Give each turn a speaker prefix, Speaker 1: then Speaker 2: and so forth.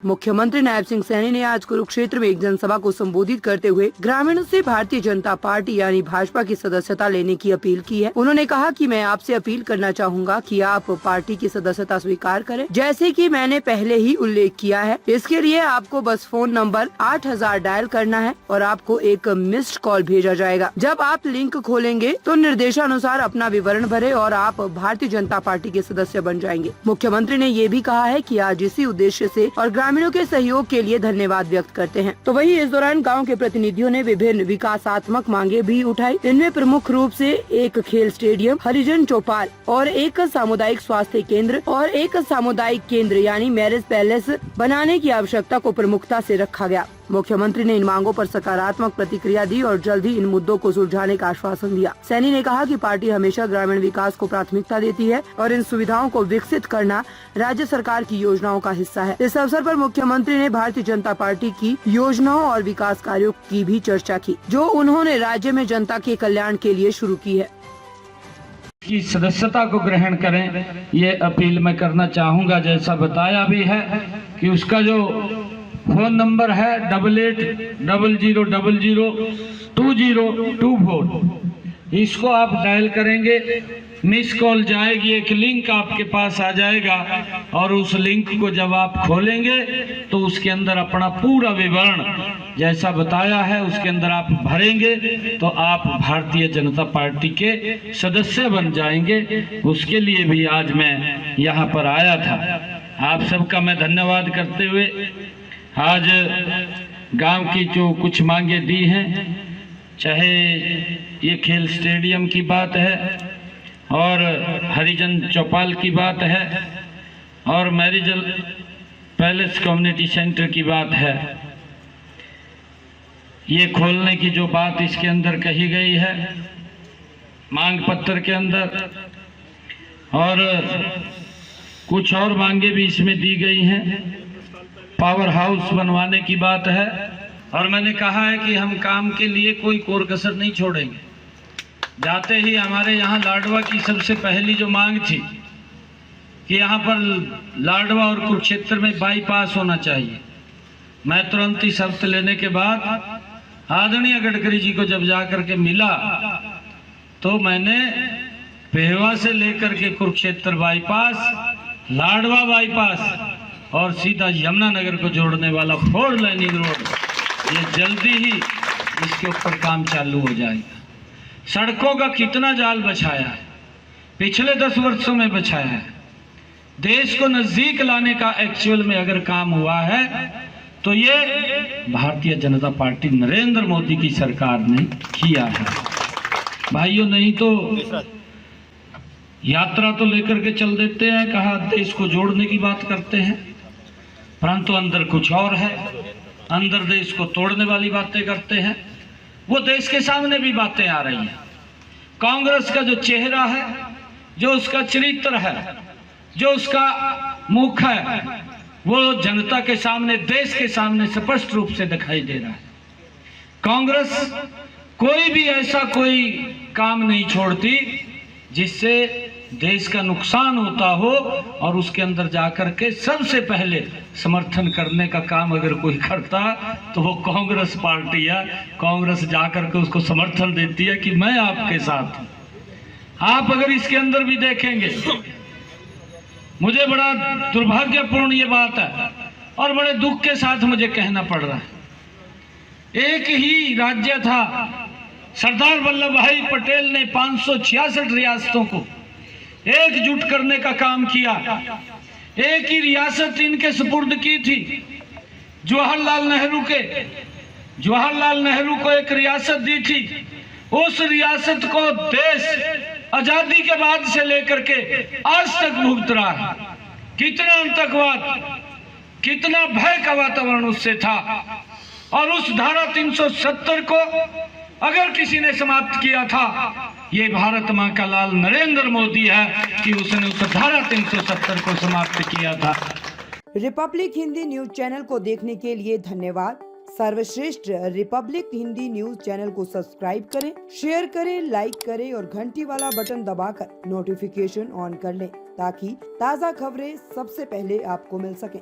Speaker 1: मुख्यमंत्री नायब सिंह सैनी ने आज कुरुक्षेत्र में एक जनसभा को संबोधित करते हुए ग्रामीणों से भारतीय जनता पार्टी यानी भाजपा की सदस्यता लेने की अपील की है। उन्होंने कहा कि मैं आपसे अपील करना चाहूँगा कि आप पार्टी की सदस्यता स्वीकार करें, जैसे कि मैंने पहले ही उल्लेख किया है। इसके लिए आपको बस फोन नंबर 8000 डायल करना है और आपको एक मिस्ड कॉल भेजा जाएगा। जब आप लिंक खोलेंगे तो निर्देशानुसार अपना विवरण भरे और आप भारतीय जनता पार्टी के सदस्य बन जाएंगे। मुख्यमंत्री ने ये भी कहा है कि आज इसी उद्देश्य से और ग्रामीणों के सहयोग के लिए धन्यवाद व्यक्त करते हैं। तो वही इस दौरान गांव के प्रतिनिधियों ने विभिन्न विकासात्मक मांगे भी उठाई। इनमें प्रमुख रूप से एक खेल स्टेडियम, हरिजन चौपाल और एक सामुदायिक स्वास्थ्य केंद्र और एक सामुदायिक केंद्र यानी मैरिज पैलेस बनाने की आवश्यकता को प्रमुखता से रखा गया। मुख्यमंत्री ने इन मांगों पर सकारात्मक प्रतिक्रिया दी और जल्द ही इन मुद्दों को सुलझाने का आश्वासन दिया। सैनी ने कहा कि पार्टी हमेशा ग्रामीण विकास को प्राथमिकता देती है और इन सुविधाओं को विकसित करना राज्य सरकार की योजनाओं का हिस्सा है। इस अवसर पर मुख्यमंत्री ने भारतीय जनता पार्टी की योजनाओं और विकास कार्यों की भी चर्चा की, जो उन्होंने राज्य में जनता के कल्याण के लिए शुरू की है।
Speaker 2: की सदस्यता को ग्रहण करें, ये अपील मैं करना चाहूँगा। जैसा बताया भी है कि उसका जो फोन नंबर है 8800002024, इसको आप डायल करेंगे, मिस कॉल जाएगी, एक लिंक आपके पास आ जाएगा और उस लिंक को जब आप खोलेंगे तो उसके अंदर अपना पूरा विवरण जैसा बताया है उसके अंदर आप भरेंगे तो आप भारतीय जनता पार्टी के सदस्य बन जाएंगे। उसके लिए भी आज मैं यहाँ पर आया था। आप सबका मैं धन्यवाद करते हुए आज गांव की जो कुछ मांगे दी हैं, चाहे ये खेल स्टेडियम की बात है और हरिजन चौपाल की बात है और मैरिज पैलेस कम्युनिटी सेंटर की बात है, ये खोलने की जो बात इसके अंदर कही गई है मांग पत्र के अंदर, और कुछ और मांगे भी इसमें दी गई हैं। पावर हाउस बनवाने की बात है और मैंने कहा है कि हम काम के लिए कोई कोर कसर नहीं छोड़ेंगे। जाते ही हमारे यहाँ लाडवा की सबसे पहली जो मांग थी कि यहाँ पर लाडवा और कुरुक्षेत्र में बाईपास होना चाहिए, मैं तुरंत ही शर्त लेने के बाद आदरणीय गडकरी जी को जब जाकर के मिला तो मैंने पेहवा से लेकर के कुरुक्षेत्र बाईपास, लाडवा बाईपास और सीधा यमुनानगर को जोड़ने वाला 4 लाइनिंग रोड, ये जल्दी ही इसके ऊपर काम चालू हो जाएगा। सड़कों का कितना जाल बिछाया है, पिछले 10 वर्षों में बिछाया है। देश को नजदीक लाने का एक्चुअल में अगर काम हुआ है तो ये भारतीय जनता पार्टी नरेंद्र मोदी की सरकार ने किया है। भाइयों, नहीं तो यात्रा तो लेकर के चल देते हैं, कहा देश को जोड़ने की बात करते हैं, परंतु अंदर कुछ और है। अंदर देश को तोड़ने वाली बातें करते हैं। वो देश के सामने भी बातें आ रही हैं। कांग्रेस का जो चेहरा है, जो उसका चरित्र है, जो उसका मुख है, वो जनता के सामने, देश के सामने स्पष्ट रूप से दिखाई दे रहा है। कांग्रेस कोई भी ऐसा कोई काम नहीं छोड़ती जिससे देश का नुकसान होता हो और उसके अंदर जाकर के सबसे पहले समर्थन करने का काम अगर कोई करता तो वो कांग्रेस पार्टी है। कांग्रेस जाकर के उसको समर्थन देती है कि मैं आपके साथ हूं। आप अगर इसके अंदर भी देखेंगे, मुझे बड़ा दुर्भाग्यपूर्ण ये बात है और बड़े दुख के साथ मुझे कहना पड़ रहा है, एक ही राज्य था, सरदार वल्लभ भाई पटेल ने 566 रियासतों को एकजुट करने का काम किया। एक ही रियासत इनके सुपुर्द की थी, जवाहरलाल नेहरू को एक रियासत दी थी। उस रियासत को देश आजादी के बाद से लेकर के आज तक भुगत रहा है। कितना आतंकवाद, कितना भय का वातावरण उससे था और उस धारा 370 को अगर किसी ने समाप्त किया था, ये भारत मां का लाल नरेंद्र मोदी है कि उसने उस धारा 370 को समाप्त किया था।
Speaker 1: रिपब्लिक हिंदी न्यूज चैनल को देखने के लिए धन्यवाद। सर्वश्रेष्ठ रिपब्लिक हिंदी न्यूज चैनल को सब्सक्राइब करें, शेयर करें, लाइक करें और घंटी वाला बटन दबाकर नोटिफिकेशन ऑन कर लें ताकि ताज़ा खबरें सबसे पहले आपको मिल सकें।